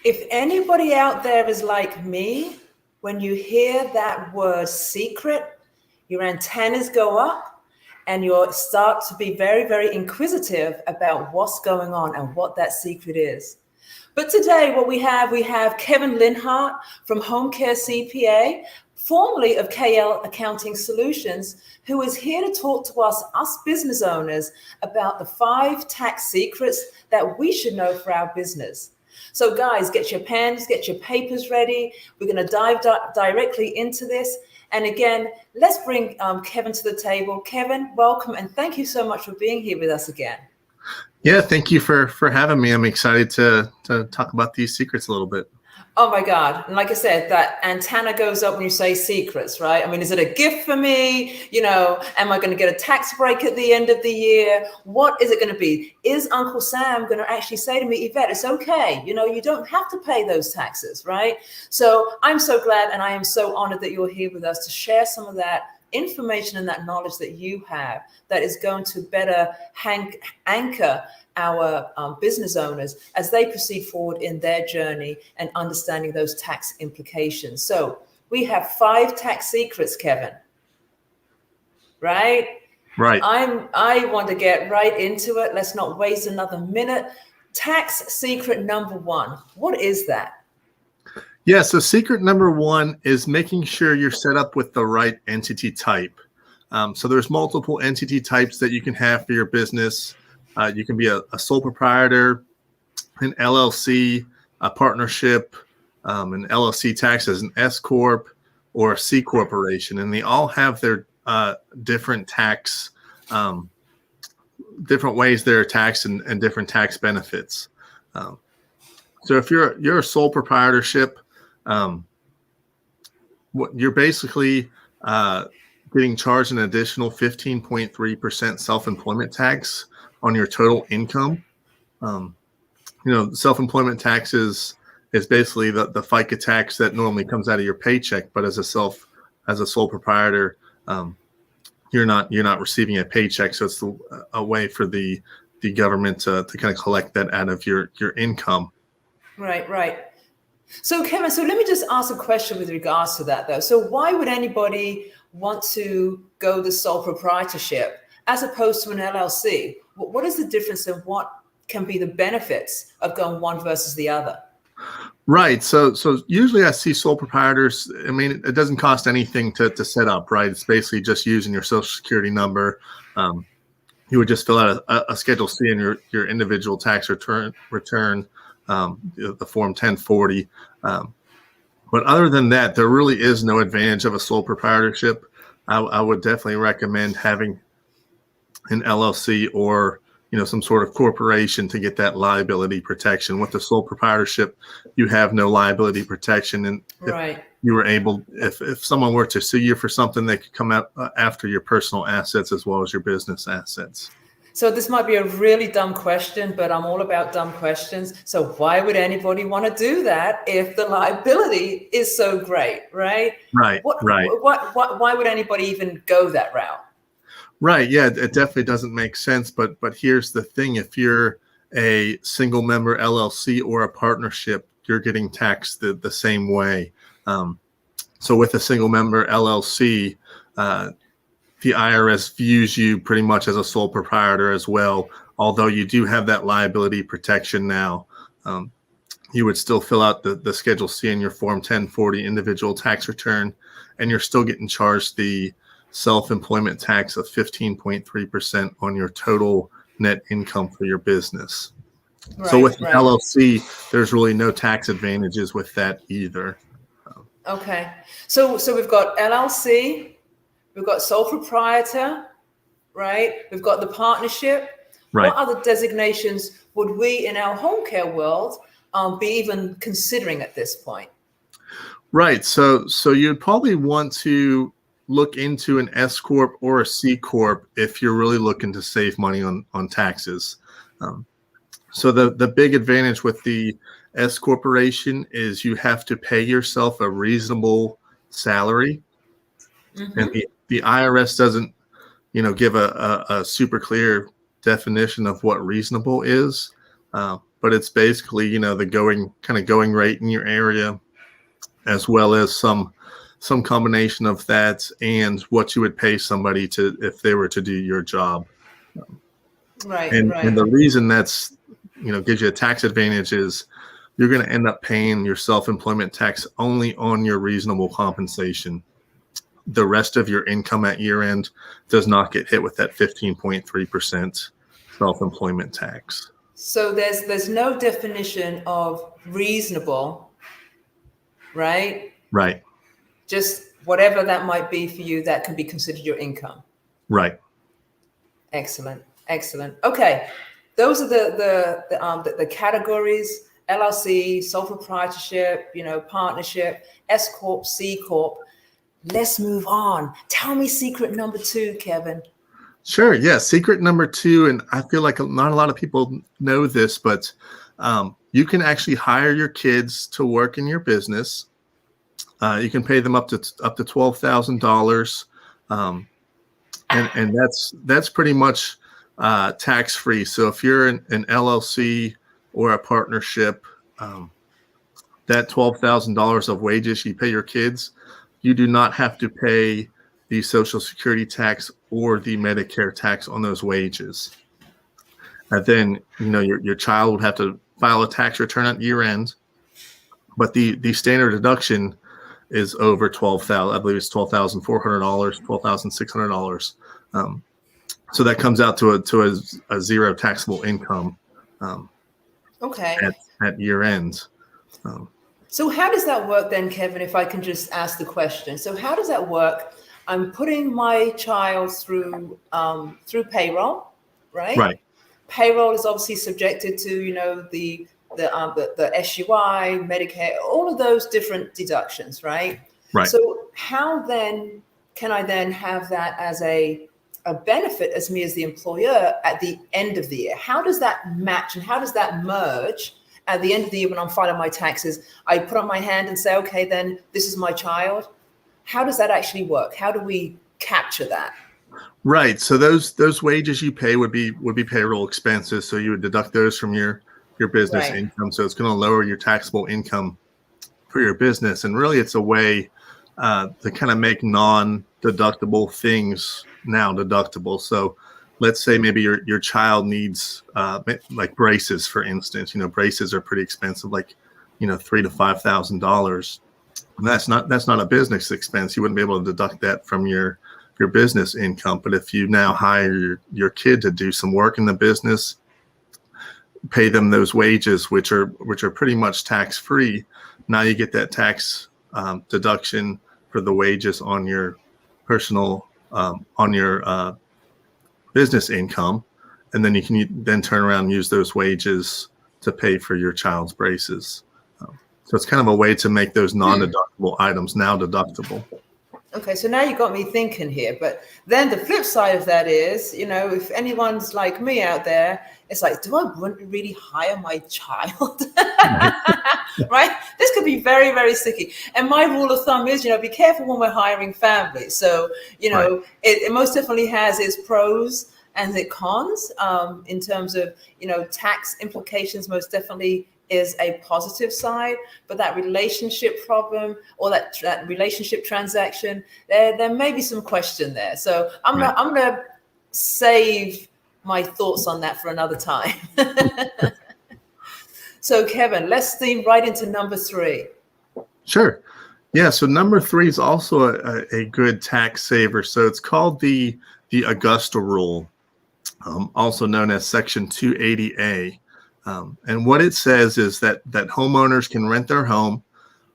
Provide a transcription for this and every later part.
If anybody out there is like me, when you hear that word secret, your antennas go up and you start to be very, very inquisitive about what's going on and what that secret is. But today, what we have Kevin Linhart from Home Care CPA, formerly of KL Accounting Solutions, who is here to talk to us business owners, about the 5 tax secrets that we should know for our business. So guys, get your pens, get your papers ready. We're going to dive directly into this. And again, let's bring Kevin to the table. Kevin, welcome, and thank you so much for being here with us again. Yeah, thank you for having me. I'm excited to talk about these secrets a little bit. Oh my God. And like I said, that antenna goes up when you say secrets, right? I mean, is it a gift for me? You know, am I going to get a tax break at the end of the year? What is it going to be? Is Uncle Sam going to actually say to me, Yvette, it's okay. You know, you don't have to pay those taxes, right? So I'm so glad and I am so honored that you're here with us to share some of that information and that knowledge that you have that is going to better anchor our business owners as they proceed forward in their journey and understanding those tax implications. So we have 5 tax secrets, Kevin. Right? Right. I want to get right into it. Let's not waste another minute. Tax secret number 1. What is that? Yeah, so secret number 1 is making sure you're set up with the right entity type. So there's multiple entity types that you can have for your business. You can be a sole proprietor, an LLC, a partnership, an LLC tax as an SCorp, or a C corporation, and they all have their different tax, different ways they're taxed and different tax benefits. So if you're a sole proprietorship, you're basically getting charged an additional 15.3% self-employment tax on your total income. Self-employment tax is basically the FICA tax that normally comes out of your paycheck, but as a sole proprietor, you're not receiving a paycheck, so it's a way for the government to kind of collect that out of your income. Right. So Kevin, so let me just ask a question with regards to that though. So why would anybody want to go the sole proprietorship as opposed to an LLC? What is the difference and what can be the benefits of going one versus the other? Right. So usually I see sole proprietors, I mean, it doesn't cost anything to set up, right? It's basically just using your social security number. You would just fill out a Schedule C in your individual tax return, the Form 1040. But other than that, there really is no advantage of a sole proprietorship. I would definitely recommend having an LLC or some sort of corporation to get that liability protection. With the sole proprietorship, you have no liability protection, and right. You were able, if someone were to sue you for something, they could come out after your personal assets as well as your business assets. So this might be a really dumb question, but I'm all about dumb questions. So why would anybody want to do that if the liability is so great, right? Right. Why would anybody even go that route? Right. Yeah, it definitely doesn't make sense. But here's the thing. If you're a single member LLC or a partnership, you're getting taxed the same way. So with a single member LLC, the IRS views you pretty much as a sole proprietor as well. Although you do have that liability protection now, you would still fill out the Schedule C in your Form 1040 individual tax return, and you're still getting charged the self-employment tax of 15.3% on your total net income for your business. Right, so with right. LLC, there's really no tax advantages with that either. Okay. So we've got LLC, we've got sole proprietor, right? We've got the partnership. Right. What other designations would we in our home care world be even considering at this point? Right. So you'd probably want to look into an SCorp or a C Corp if you're really looking to save money on taxes. So the big advantage with the S corporation is you have to pay yourself a reasonable salary, and the IRS doesn't, give a super clear definition of what reasonable is. but it's basically, the going rate in your area, as well as some combination of that and what you would pay somebody to if they were to do your job. Right, And right. the reason that's gives you a tax advantage is you're going to end up paying your self-employment tax only on your reasonable compensation. The rest of your income at year end does not get hit with that 15.3% self-employment tax. So there's no definition of reasonable, right? Right. Just whatever that might be for you, that can be considered your income. Right. Excellent, excellent. Okay, those are the categories: LLC, sole proprietorship, partnership, SCorp, C-corp. Let's move on. Tell me secret number 2, Kevin. Sure. Yeah. Secret number 2, and I feel like not a lot of people know this, but you can actually hire your kids to work in your business. You can pay them up to $12,000, and that's pretty much tax free. So if you're an LLC or a partnership, that $12,000 of wages you pay your kids, you do not have to pay the Social Security tax or the Medicare tax on those wages. And then, your child would have to file a tax return at year end, but the standard deduction is over $12,000. I believe it's $12,400, $12,600. So that comes out to a zero taxable income. Okay. At year end. So how does that work then, Kevin? If I can just ask the question. So how does that work? I'm putting my child through payroll, right? Right. Payroll is obviously subjected to the SUI, Medicare, all of those different deductions, right? Right. So how then can I then have that as a benefit as me as the employer at the end of the year? How does that match and how does that merge at the end of the year when I'm filing my taxes? I put up my hand and say, okay, then this is my child. How does that actually work? How do we capture that? Right. So those wages you pay would be payroll expenses. So you would deduct those from your business Right. income. So it's going to lower your taxable income for your business. And really, it's a way to kind of make non-deductible things now deductible. So let's say maybe your child needs like braces, for instance. Braces are pretty expensive, like $3,000 to $5,000. And that's not a business expense. You wouldn't be able to deduct that from your business income. But if you now hire your kid to do some work in the business, pay them those wages, which are pretty much tax free, now you get that tax deduction for the wages on your personal on your business income, and then you can then turn around and use those wages to pay for your child's braces. So it's kind of a way to make those non-deductible items now deductible. Okay, so now you got me thinking here. But then the flip side of that is, if anyone's like me out there, it's like, do I want to really hire my child? Right? This could be very, very sticky. And my rule of thumb is, be careful when we're hiring families. So, Right. it most definitely has its pros and its cons in terms of, tax implications. Most definitely is a positive side, but that relationship problem or that relationship transaction, there may be some question there. So I'm gonna save my thoughts on that for another time. So Kevin, let's steam right into number 3. Sure. Yeah. So number 3 is also a good tax saver. So it's called the Augusta Rule, also known as Section 280A. And what it says is that homeowners can rent their home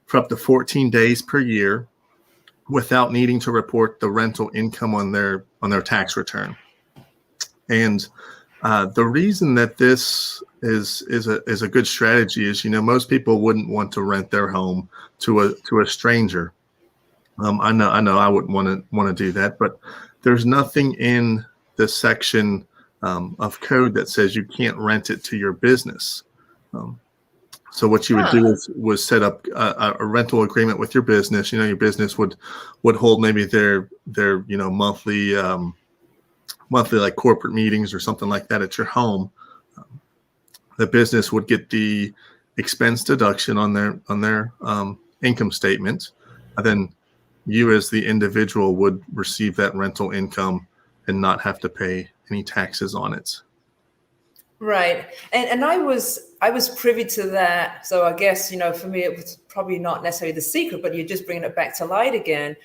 for up to 14 days per year without needing to report the rental income on their tax return. And the reason that this is a good strategy is, most people wouldn't want to rent their home to a stranger. I know I wouldn't want to do that, but there's nothing in this section of code that says you can't rent it to your business. So what you would do was set up a rental agreement with your business. Your business would hold maybe their monthly like corporate meetings or something like that at your home. the business would get the expense deduction on their income statement, and then you as the individual would receive that rental income and not have to pay any taxes on it. Right. And I was privy to that. So I guess, for me, it was probably not necessarily the secret, but you're just bringing it back to light again.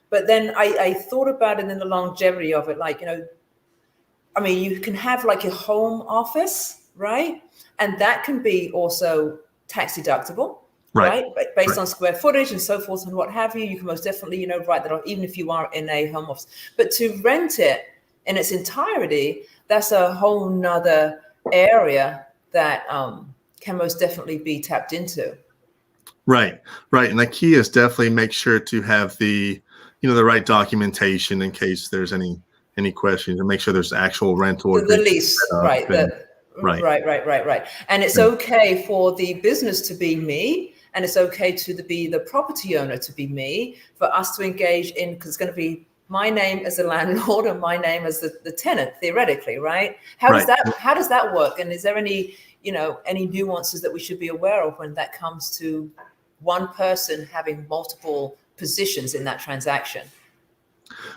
But then I thought about it in the longevity of it. Like, you can have like your home office, right? And that can be also tax deductible, right? Based on square footage and so forth and what have you. You can most definitely, write that off, even if you are in a home office. But to rent it in its entirety, that's a whole nother area that can most definitely be tapped into. Right. And the key is definitely make sure to have the right documentation in case there's any questions, and make sure there's actual rental the lease, right? Right. And it's okay for the business to be me, and it's okay to be the property owner to be me, for us to engage in, because it's going to be my name as the landlord and my name as the tenant, theoretically, right? How does that work? And is there any nuances that we should be aware of when that comes to one person having multiple positions in that transaction?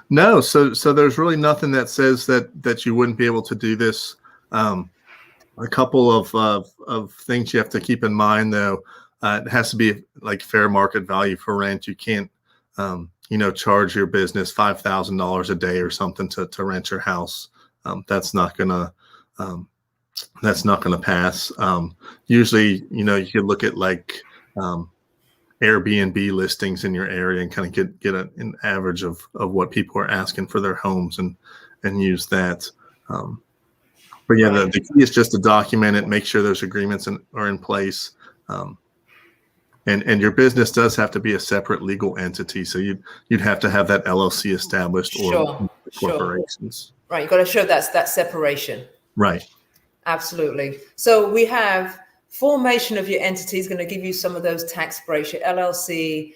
No, so there's really nothing that says that you wouldn't be able to do this. A couple of things you have to keep in mind, though. It has to be like fair market value for rent. You can't charge your business $5,000 a day or something to rent your house. That's not gonna pass. Usually, you could look at like Airbnb listings in your area and kind of get an average of what people are asking for their homes and use that. But yeah, the key is just to document it, make sure those agreements are in place. And your business does have to be a separate legal entity. So you'd have to have that LLC established or corporations. Right. You've got to show that separation. Right. Absolutely. So we have formation of your entity is going to give you some of those tax breaks, your LLC,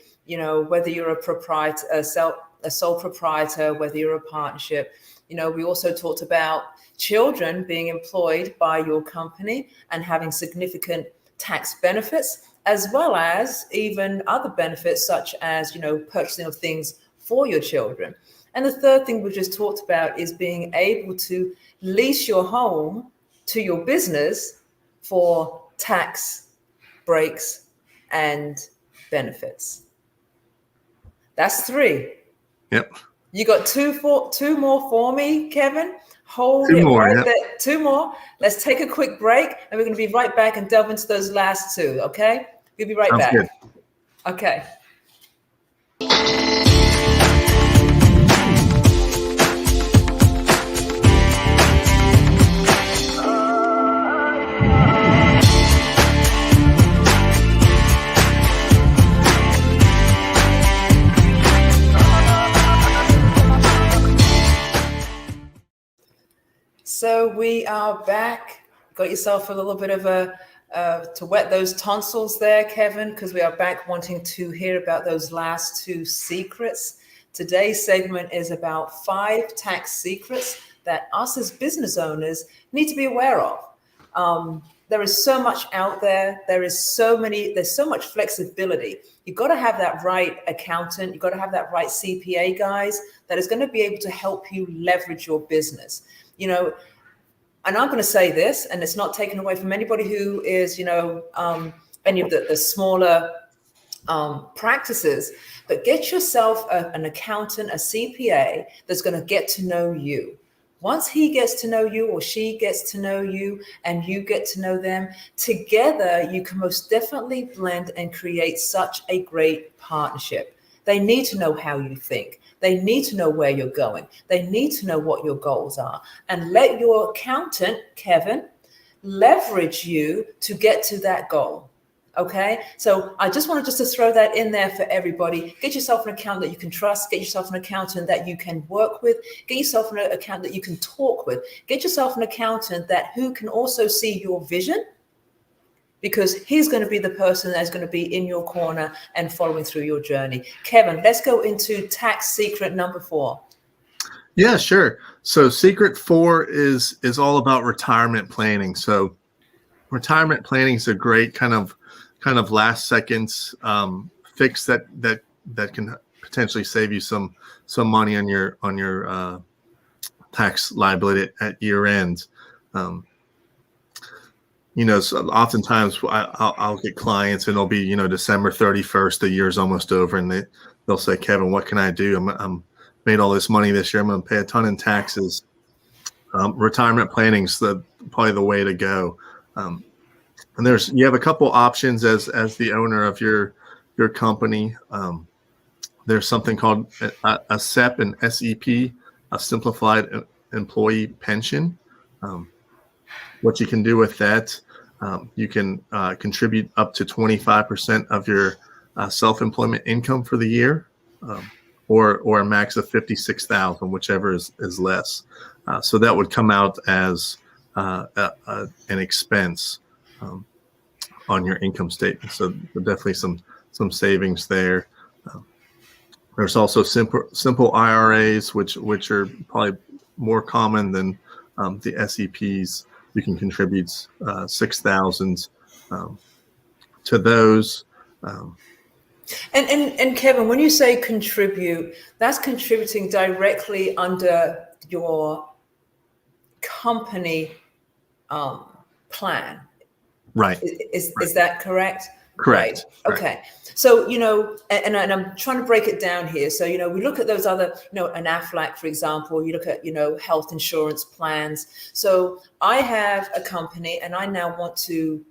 whether you're a proprietor, a sole proprietor, whether you're a partnership. We also talked about children being employed by your company and having significant tax benefits, as well as even other benefits such as, purchasing of things for your children. And the third thing we just talked about is being able to lease your home to your business for tax breaks and benefits. That's 3. Yep. You got two more for me, Kevin. Hold two it more, right there. 2 more. Let's take a quick break, and we're going to be right back and delve into those last 2. Okay? We'll be right back. Good. Okay. So we are back. Got yourself a little bit of to wet those tonsils there, Kevin, because we are back wanting to hear about those last 2 secrets. Today's segment is about 5 tax secrets that us as business owners need to be aware of. There is so much out there. There's so much flexibility. You've got to have that right accountant. You've got to have that right CPA, guys, that is going to be able to help you leverage your business. And I'm going to say this, and it's not taken away from anybody who is, any of the smaller practices, but get yourself an accountant, a CPA that's going to get to know you. Once he gets to know you or she gets to know you and you get to know them, together you can most definitely blend and create such a great partnership. They need to know how you think. They need to know where you're going. They need to know what your goals are. And let your accountant, Kevin, leverage you to get to that goal. Okay? So I just wanted to throw that in there for everybody. Get yourself an accountant that you can trust. Get yourself an accountant that you can work with. Get yourself an accountant that you can talk with. Get yourself an accountant who can also see your vision, because he's going to be the person that's going to be in your corner and following through your journey. Kevin, let's go into tax secret number 4. Yeah, sure. So secret 4 is all about retirement planning. So retirement planning is a great kind of last seconds fix that can potentially save you some money on your tax liability at year end. So oftentimes I'll get clients and it'll be, December 31st, the year's almost over, and they'll say, Kevin, what can I do? I'm made all this money this year. I'm going to pay a ton in taxes. Retirement planning's probably the way to go. And you have a couple options as the owner of your company. There's something called a SEP and SEP, a simplified employee pension. What you can do with that, you can contribute up to 25% of your self-employment income for the year, or a max of $56,000, whichever is less. So that would come out as an expense on your income statement. So definitely some savings there. There's also simple IRAs, which are probably more common than the SEPs. You can contribute $6,000 to those. And Kevin, when you say contribute, that's contributing directly under your company plan. Right. Is that correct? Correct. Right. Okay. So, and I'm trying to break it down here. So, we look at those other, an AFLAC, for example, you look at, health insurance plans. So I have a company and I now want to,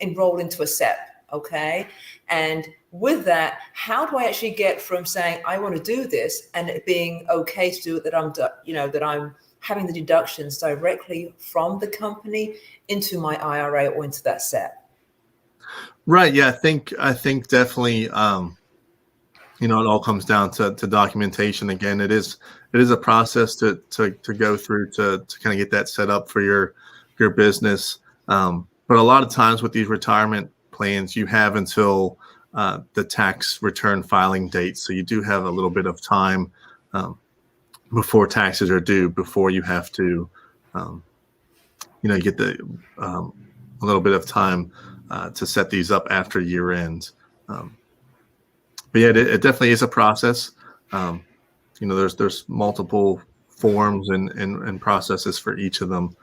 enroll into a SEP. Okay. And with that, how do I actually get from saying, I want to do this and it being okay to do it, that I'm having the deductions directly from the company into my IRA or into that SEP? Right. Yeah. I think definitely, it all comes down to documentation. Again, it is a process to go through to kind of get that set up for your business. But a lot of times with these retirement plans, you have until the tax return filing date. So you do have a little bit of time before taxes are due, before you have to, get a little bit of time to set these up after year end. But yeah, it definitely is a process. There's multiple forms and processes for each of them.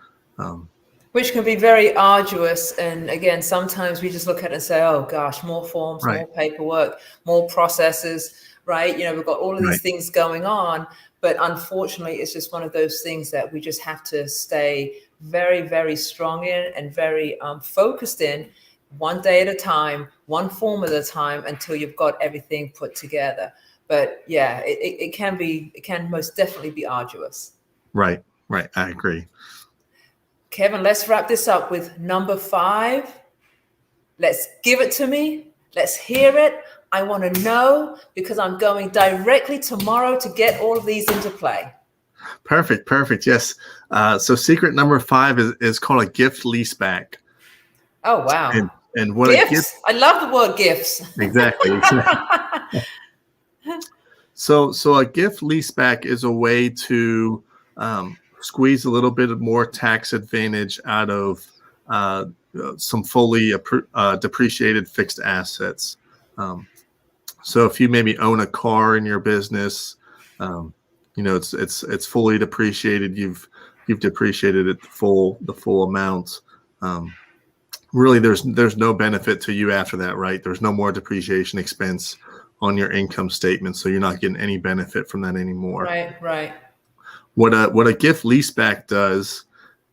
Which can be very arduous. And again, sometimes we just look at it and say, oh gosh, more forms, Right. more paperwork, more processes, right? We've got all of these Right. things going on, but unfortunately, it's just one of those things that we just have to stay very, very strong in and very focused in, one day at a time, one form at a time, until you've got everything put together. But yeah, it can most definitely be arduous. Right. I agree. Kevin, let's wrap this up with number 5. Let's give it to me. Let's hear it. I want to know, because I'm going directly tomorrow to get all of these into play. Perfect. Yes. So secret number 5 is called a gift leaseback. Oh, wow. And what gifts? a gift. I love the word gifts. Exactly. So a gift leaseback is a way to squeeze a little bit of more tax advantage out of some fully depreciated fixed assets. So if you maybe own a car in your business, it's fully depreciated. You've depreciated it the full amount. Really, there's no benefit to you after that, right? There's no more depreciation expense on your income statement, so you're not getting any benefit from that anymore. Right. What a gift leaseback does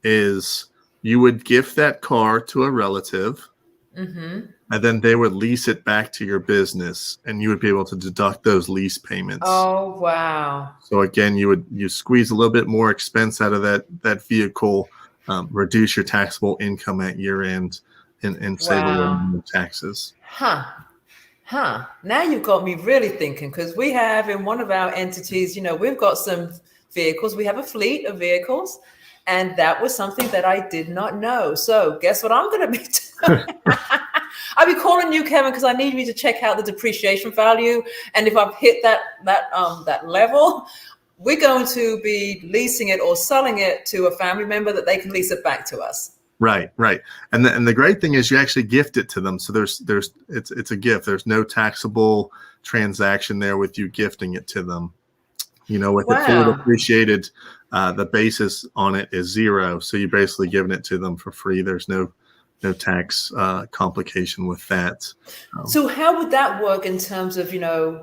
is you would gift that car to a relative, and then they would lease it back to your business, and you would be able to deduct those lease payments. Oh, wow. So again, you squeeze a little bit more expense out of that vehicle, reduce your taxable income at year end, and save a little more taxes. Now you've got me really thinking, because we have in one of our entities, we've got some vehicles. We have a fleet of vehicles, and that was something that I did not know. So guess what I'm going to be doing? I'll be calling you, Kevin, because I need you to check out the depreciation value. And if I've hit that level, we're going to be leasing it or selling it to a family member that they can lease it back to us. Right, right. And the great thing is you actually gift it to them. So it's a gift. There's no taxable transaction there with you gifting it to them. With it forward Wow. appreciated, the basis on it is zero. So you're basically giving it to them for free. There's no tax complication with that. So how would that work in terms of,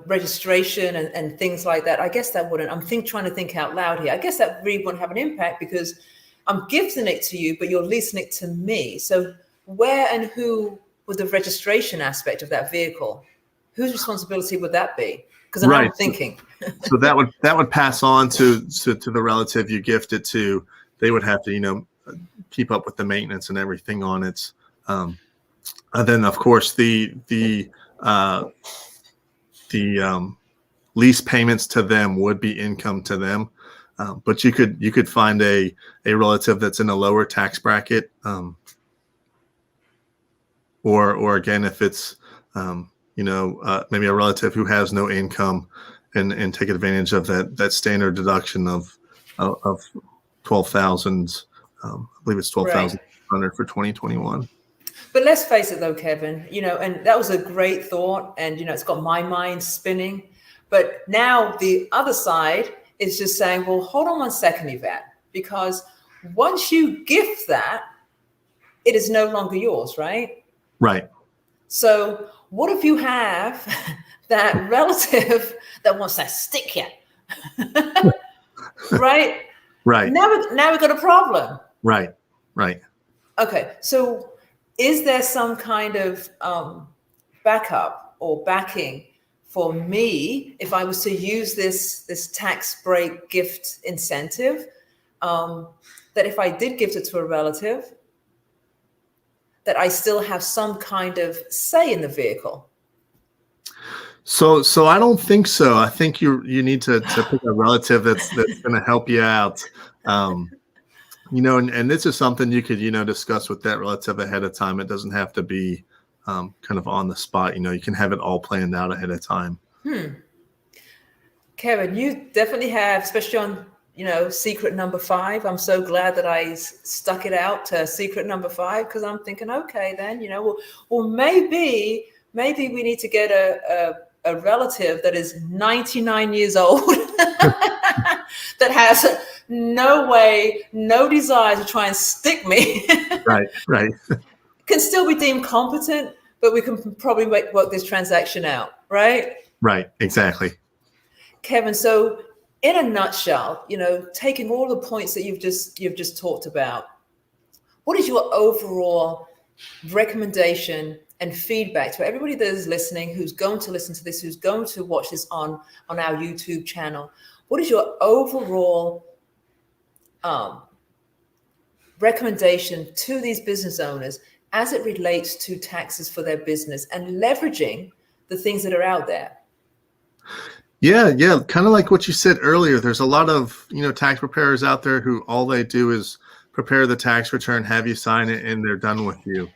registration and things like that? I guess that wouldn't, trying to think out loud here. I guess that really wouldn't have an impact because I'm gifting it to you, but you're leasing it to me. So where and who would the registration aspect of that vehicle, whose responsibility would that be? Because I'm thinking. So that would pass on to the relative you gift it to. They would have to, keep up with the maintenance and everything on it. And then of course the lease payments to them would be income to them. But you could find a relative that's in a lower tax bracket, or again, if it's maybe a relative who has no income, and take advantage of that standard deduction of 12,000. I believe it's 12,100 for 2021. But let's face it, though, Kevin. And that was a great thought, and it's got my mind spinning. But now the other side is just saying, well, hold on one second, Yvette, because once you gift that, it is no longer yours, right? Right. So what if you have that relative that wants that stick yet? Right? Right. Now we've got a problem. Right. Right. Okay. So is there some kind of backup or backing for me if I was to use this tax break gift incentive, that if I did gift it to a relative, that I still have some kind of say in the vehicle? So I don't think so. I think you need to pick a relative that's going to help you out. And this is something you could, discuss with that relative ahead of time. It doesn't have to be kind of on the spot. You can have it all planned out ahead of time. Kevin, you definitely have, especially on, secret number 5. I'm so glad that I stuck it out to secret number 5, because I'm thinking, okay, then, well, maybe we need to get a relative that is 99 years old that has no desire to try and stick me. Right. Can still be deemed competent, but we can probably work this transaction out, right? Right, exactly. Kevin, so in a nutshell, taking all the points that you've just talked about, what is your overall recommendation and feedback to everybody that is listening, who's going to listen to this, who's going to watch this on our YouTube channel? What is your overall recommendation to these business owners as it relates to taxes for their business and leveraging the things that are out there? Yeah. Kind of like what you said earlier, there's a lot of, tax preparers out there who all they do is prepare the tax return, have you sign it, and they're done with you.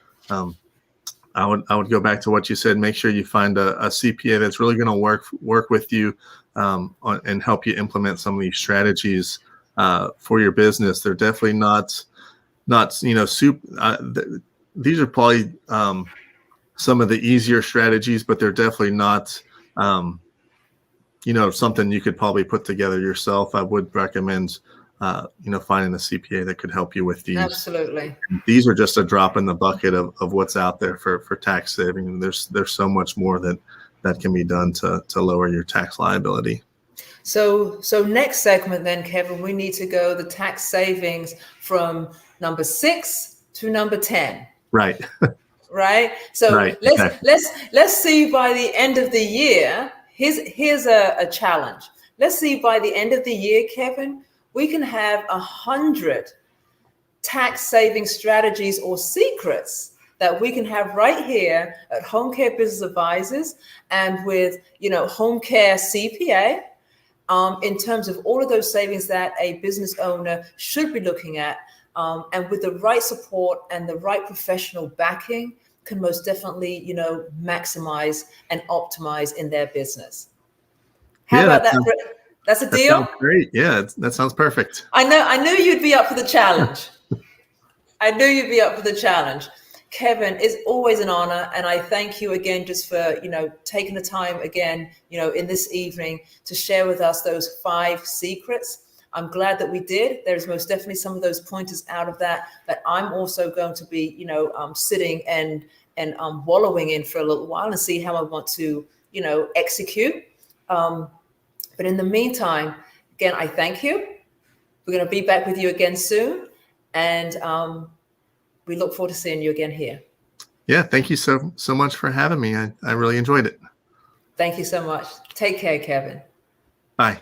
I would go back to what you said. Make sure you find a CPA that's really going to work with you and help you implement some of these strategies for your business. They're definitely not these are probably some of the easier strategies, but they're definitely not something you could probably put together yourself. I would recommend finding a CPA that could help you with these. Absolutely. These are just a drop in the bucket of what's out there for tax saving. And there's so much more that can be done to lower your tax liability. So next segment then, Kevin, we need to go the tax savings from number 6 to number 10. Right. Right. So let's see by the end of the year. Here's a challenge. Let's see by the end of the year, Kevin, we can have 100 tax saving strategies or secrets that we can have right here at Home Care Business Advisors and with, Home Care CPA, in terms of all of those savings that a business owner should be looking at, and with the right support and the right professional backing, can most definitely, maximize and optimize in their business. How about that? That's a deal? That sounds great. Yeah, that sounds perfect. I knew you'd be up for the challenge. I knew you'd be up for the challenge. Kevin, it's always an honor. And I thank you again just for, taking the time again, in this evening to share with us those 5 secrets. I'm glad that we did. There's most definitely some of those pointers out of that I'm also going to be, sitting and wallowing in for a little while and see how I want to, execute. But in the meantime, again, I thank you. We're going to be back with you again soon. And we look forward to seeing you again here. Yeah, thank you so much for having me. I really enjoyed it. Thank you so much. Take care, Kevin. Bye.